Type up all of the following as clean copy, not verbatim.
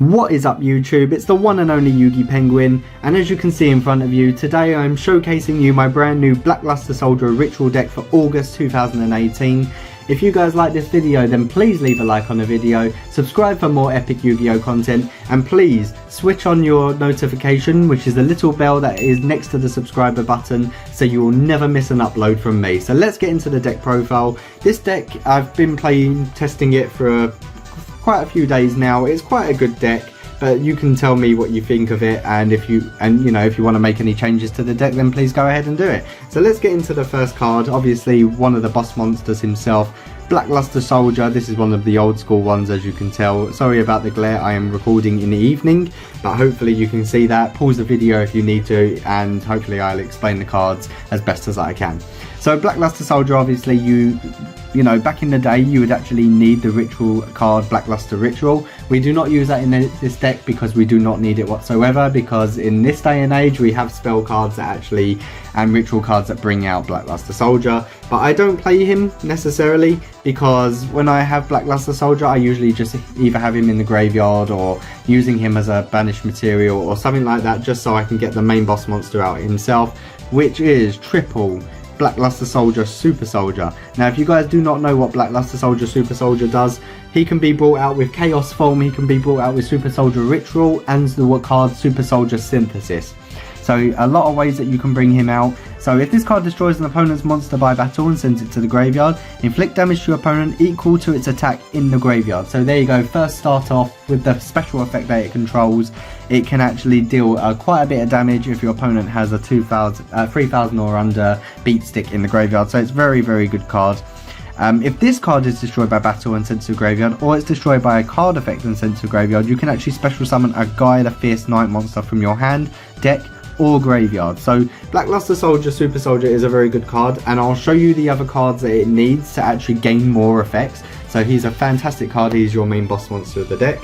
What is up YouTube, it's the one and only Yugi Penguin, and as you can see in front of you, today I'm showcasing you my brand new Blackluster Soldier Ritual deck for August 2018. If you guys like this video, then please leave a like on the video, subscribe for more epic Yu-Gi-Oh content, and please switch on your notification, which is the little bell that is next to the subscriber button, so you will never miss an upload from me. So let's get into the deck profile. This deck, I've been testing it for quite a few days now. It's quite a good deck, but you can tell me what you think of it, and if you want to make any changes to the deck, then please go ahead and do it. So let's get into the first card. Obviously one of the boss monsters himself, Blackluster Soldier. This is one of the old school ones, as you can tell. Sorry about the glare, I am recording in the evening, but hopefully you can see that. Pause the video if you need to, and hopefully I'll explain the cards as best as I can. So Blackluster Soldier, obviously you know, back in the day you would actually need the ritual card Blackluster Ritual. We do not use that in this deck because we do not need it whatsoever, because in this day and age we have spell cards that actually, and ritual cards that bring out Blackluster Soldier. But I don't play him necessarily, because when I have Blackluster Soldier I usually just either have him in the graveyard or using him as a banished material or something like that, just so I can get the main boss monster out himself, which is triple Blackluster Soldier Super Soldier. Now if you guys do not know what Blackluster Soldier Super Soldier does, he can be brought out with Chaos Form, he can be brought out with Super Soldier Ritual, and the card Super Soldier Synthesis. So a lot of ways that you can bring him out. So if this card destroys an opponent's monster by battle and sends it to the graveyard, inflict damage to your opponent equal to its attack in the graveyard. So there you go, first start off with the special effect that it controls. It can actually deal quite a bit of damage if your opponent has a 3000 or under beat stick in the graveyard. So it's very, very good card. If this card is destroyed by battle and sent to the graveyard, or it's destroyed by a card effect and sent to the graveyard, you can actually special summon a Gaia the Fierce Knight monster from your hand, deck, or graveyard. So Blackluster Soldier Super Soldier is a very good card, and I'll show you the other cards that it needs to actually gain more effects. So he's a fantastic card, he's your main boss monster of the deck.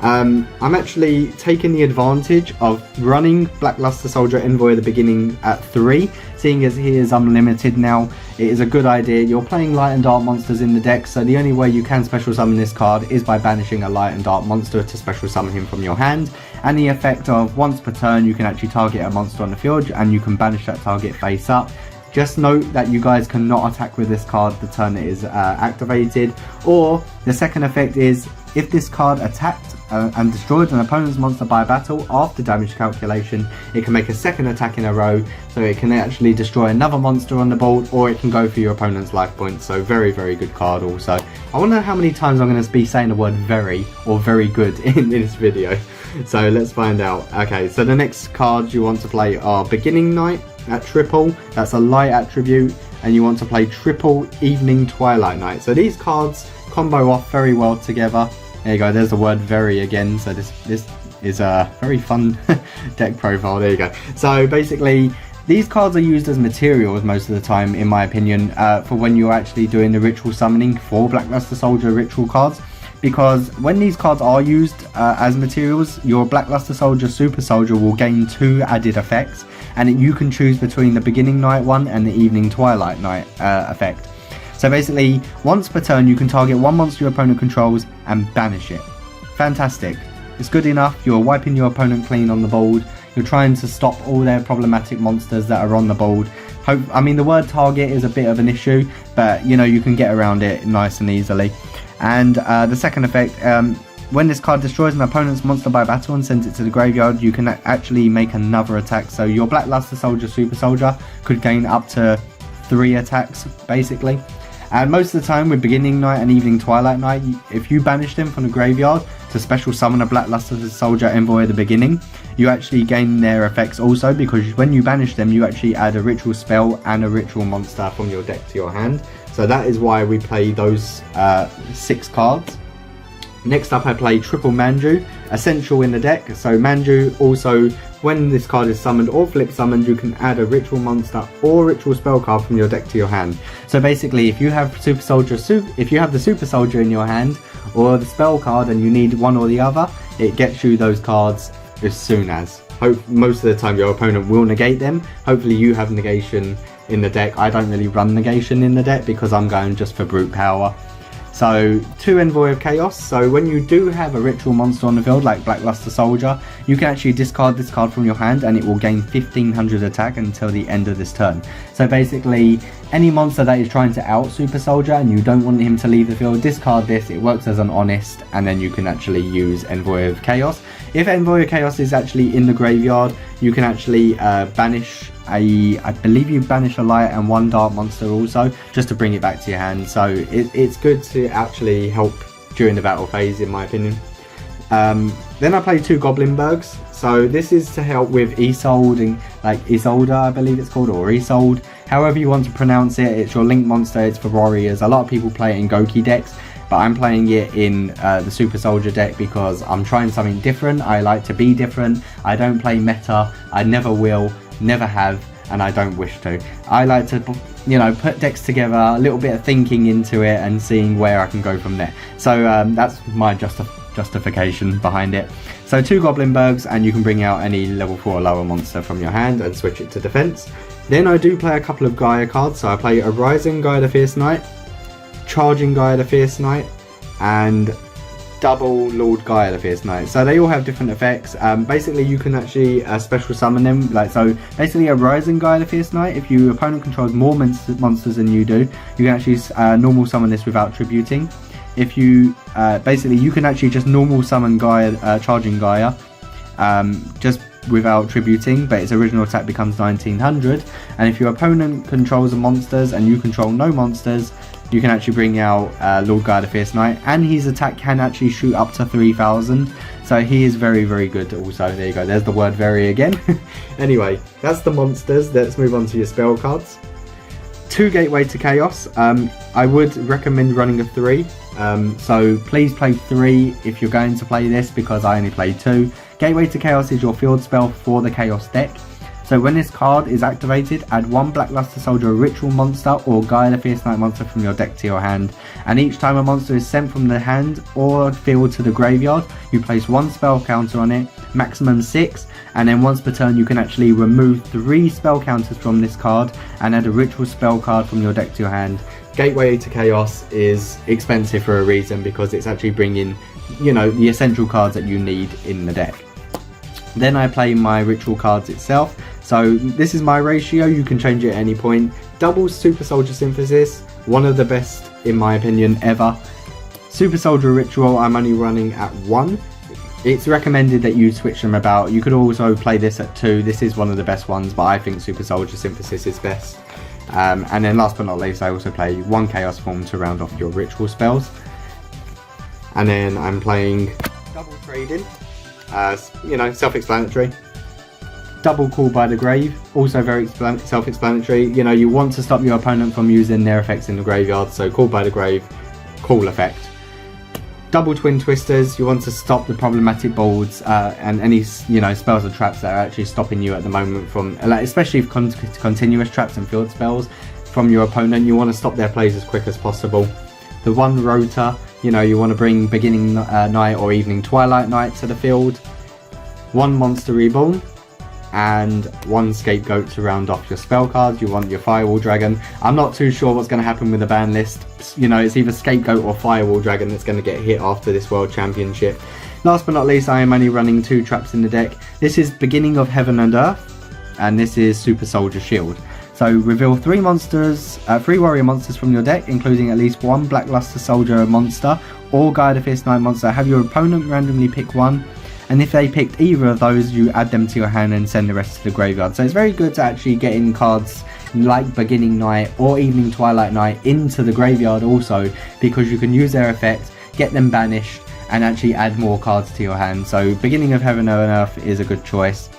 I'm actually taking the advantage of running Blackluster Soldier Envoy at the beginning at 3, seeing as he is unlimited now. It is a good idea. You're playing light and dark monsters in the deck, so the only way you can special summon this card is by banishing a light and dark monster to special summon him from your hand. And the effect of once per turn you can actually target a monster on the field and you can banish that target face up. Just note that you guys cannot attack with this card the turn it is activated. Or the second effect is, if this card attacked and destroyed an opponent's monster by battle after damage calculation, it can make a second attack in a row, so it can actually destroy another monster on the board, or it can go for your opponent's life points. So very, very good card also. I wonder how many times I'm going to be saying the word very or very good in this video. So let's find out. Okay, so the next cards you want to play are Beginning Night at triple, that's a light attribute, and you want to play triple Evening Twilight Night. So these cards combo off very well together. There you go, there's the word very again. So this is a very fun deck profile. There you go. So basically these cards are used as materials most of the time, in my opinion, for when you're actually doing the ritual summoning for Blackluster Soldier ritual cards. Because when these cards are used as materials, your Blackluster Soldier Super Soldier will gain 2 added effects, and you can choose between the Beginning Night one and the Evening Twilight Night effect. So basically, once per turn you can target one monster your opponent controls and banish it. Fantastic. It's good enough. You're wiping your opponent clean on the board. You're trying to stop all their problematic monsters that are on the board. I mean, the word target is a bit of an issue, but you know, you can get around it nice and easily. And the second effect, when this card destroys an opponent's monster by battle and sends it to the graveyard, you can actually make another attack. So your Blackluster Soldier Super Soldier could gain up to 3 attacks basically. And most of the time with Beginning Night and Evening Twilight Night, if you banish them from the graveyard to special summon a Blackluster Soldier Envoy at the beginning, you actually gain their effects also, because when you banish them you actually add a ritual spell and a ritual monster from your deck to your hand. So that is why we play those 6 cards. Next up I play Triple Manju, essential in the deck. So Manju also, when this card is summoned or flip summoned, you can add a ritual monster or ritual spell card from your deck to your hand. So basically, if you have if you have the Super Soldier in your hand or the spell card and you need one or the other, it gets you those cards as soon as. Most of the time your opponent will negate them. Hopefully you have negation in the deck. I don't really run negation in the deck because I'm going just for brute power. So 2 Envoy of Chaos. So when you do have a ritual monster on the field like Blackluster Soldier, you can actually discard this card from your hand and it will gain 1500 attack until the end of this turn. So basically any monster that is trying to out Super Soldier and you don't want him to leave the field, discard this. It works as an honest, and then you can actually use Envoy of Chaos. If Envoy of Chaos is actually in the graveyard, you can actually banish I believe you banish a light and 1 dark monster also, just to bring it back to your hand. So it's good to actually help during the battle phase, in my opinion. Then I play 2 Goblinbergs. So this is to help with Isolde, like Isolde I believe it's called, or Isolde, however you want to pronounce it. It's your link monster, it's for warriors. A lot of people play it in Goki decks, but I'm playing it in the Super Soldier deck because I'm trying something different. I like to be different. I don't play meta, I never will, never have, and I don't wish to. I like to, you know, put decks together, a little bit of thinking into it and seeing where I can go from there. So that's my justification behind it. So 2 Goblinbergs, and you can bring out any level 4 or lower monster from your hand and switch it to defense. Then I do play a couple of Gaia cards. So I play a Rising Gaia the Fierce Knight, Charging Gaia the Fierce Knight, and double Lord Gaia the Fierce Knight. So they all have different effects. Basically you can actually special summon them, like, so basically a Rising Gaia the Fierce Knight, if your opponent controls more monsters than you do, you can actually normal summon this without tributing. If you basically you can actually just normal summon Gaia, Charging Gaia, just without tributing, but its original attack becomes 1900. And if your opponent controls the monsters and you control no monsters, you can actually bring out Lord Gaia the Fierce Knight, and his attack can actually shoot up to 3000. So he is very, very good also. There you go, there's the word very again. Anyway, that's the monsters. Let's move on to your spell cards. 2 Gateway to Chaos. I would recommend running a 3. So please play 3 if you're going to play this, because I only play 2. Gateway to Chaos is your field spell for the Chaos deck. So when this card is activated, add 1 Blackluster Soldier ritual monster or Gaia the Fierce Knight monster from your deck to your hand. And each time a monster is sent from the hand or field to the graveyard, you place 1 spell counter on it, maximum 6, and then once per turn you can actually remove 3 spell counters from this card and add a ritual spell card from your deck to your hand. Gateway to Chaos is expensive for a reason, because it's actually bringing, you know, the essential cards that you need in the deck. Then I play my ritual cards itself. So this is my ratio, you can change it at any point. Double Super Soldier Synthesis, one of the best in my opinion ever. Super Soldier Ritual I'm only running at 1. It's recommended that you switch them about. You could also play this at 2. This is one of the best ones, but I think Super Soldier Synthesis is best. And then last but not least, I also play 1 Chaos Form to round off your ritual spells. And then I'm playing Double Trading, you know, self-explanatory. Double Call by the Grave, also very self-explanatory. You know, you want to stop your opponent from using their effects in the graveyard, so Call by the Grave, cool effect. Double Twin Twisters, you want to stop the problematic boards and any, you know, spells or traps that are actually stopping you at the moment from, like, especially if continuous traps and field spells from your opponent, you want to stop their plays as quick as possible. The 1 Rota, you know, you want to bring Beginning Night or Evening Twilight Night to the field. 1 Monster Reborn, and 1 Scapegoat to round off your spell cards. You want your Firewall Dragon. I'm not too sure what's going to happen with the ban list. You know, it's either Scapegoat or Firewall Dragon that's going to get hit after this World Championship. Last but not least, I am only running 2 traps in the deck. This is Beginning of Heaven and Earth, and this is Super Soldier Shield. So reveal 3 monsters, 3 warrior monsters from your deck, including at least 1 Blackluster Soldier monster or Gaia the Fierce Knight monster. Have your opponent randomly pick 1. And if they picked either of those, you add them to your hand and send the rest to the graveyard. So it's very good to actually get in cards like Beginning Night or Evening Twilight Night into the graveyard also, because you can use their effect, get them banished, and actually add more cards to your hand. So Beginning of Heaven and Earth is a good choice.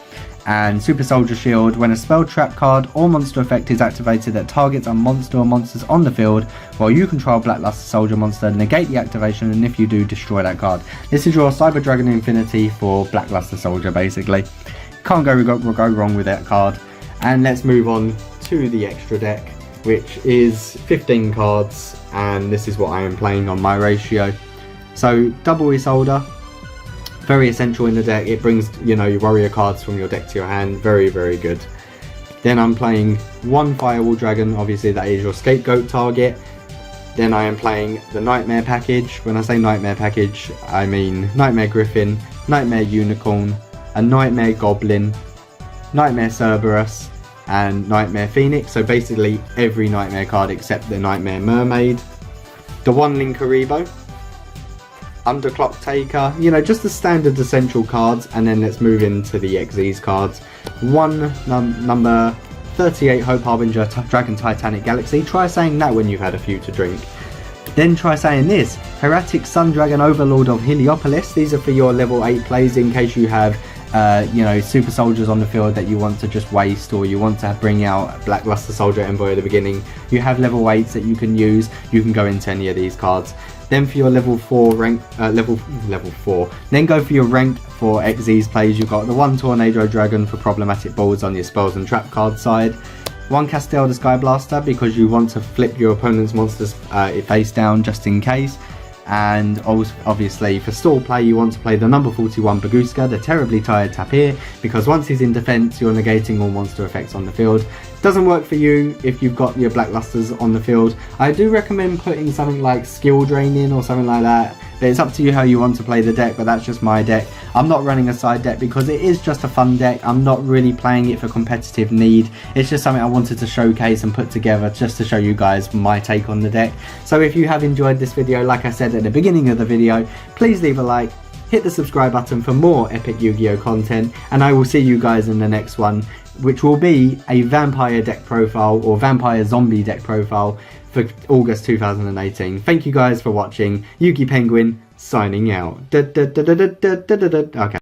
And Super Soldier Shield, when a spell, trap card or monster effect is activated that targets a monster or monsters on the field while you control Blackluster Soldier monster, negate the activation, and if you do, destroy that card. This is your Cyber Dragon Infinity for Blackluster Soldier, basically. Can't go wrong with that card. And let's move on to the extra deck, which is 15 cards, and this is what I am playing on my ratio. So Double Isolde, very essential in the deck. It brings, you know, your warrior cards from your deck to your hand. Very, very good. Then I'm playing 1 Firewall Dragon. Obviously that is your Scapegoat target. Then I am playing the Nightmare package. When I say Nightmare package, I mean Nightmare Griffin, Nightmare Unicorn, a Nightmare Goblin, Nightmare Cerberus, and Nightmare Phoenix. So basically every Nightmare card except the Nightmare Mermaid. The One Linkaribo, Underclock Taker, you know, just the standard essential cards. And then let's move into the XYZ cards. Number 38 Hope Harbinger Dragon Titanic Galaxy. Try saying that when you've had a few to drink. Then try saying this: Heretic Sun Dragon Overlord of Heliopolis. These are for your level 8 plays in case you have you know, super soldiers on the field that you want to just waste, or you want to bring out Blackluster Soldier Envoy at the beginning. You have level 8s that you can use. You can go into any of these cards. Then for your level 4 rank, level 4. Then go for your ranked for XYZ plays. You've got the 1 Tornado Dragon for problematic balls on your spells and trap card side. 1 Castel the Sky Blaster because you want to flip your opponent's monsters face down just in case. And also, obviously, for stall play, you want to play the number 41 Baguska, the Terribly Tired Tapir, because once he's in defense, you're negating all monster effects on the field. Doesn't work for you if you've got your Blacklusters on the field. I do recommend putting something like Skill Drain in or something like that. But it's up to you how you want to play the deck, but that's just my deck. I'm not running a side deck because it is just a fun deck. I'm not really playing it for competitive need. It's just something I wanted to showcase and put together just to show you guys my take on the deck. So if you have enjoyed this video, like I said at the beginning of the video, please leave a like, hit the subscribe button for more epic Yu-Gi-Oh content, and I will see you guys in the next one, which will be a vampire deck profile or vampire zombie deck profile for August 2018. Thank you guys for watching. Yugi Penguin signing out. Okay.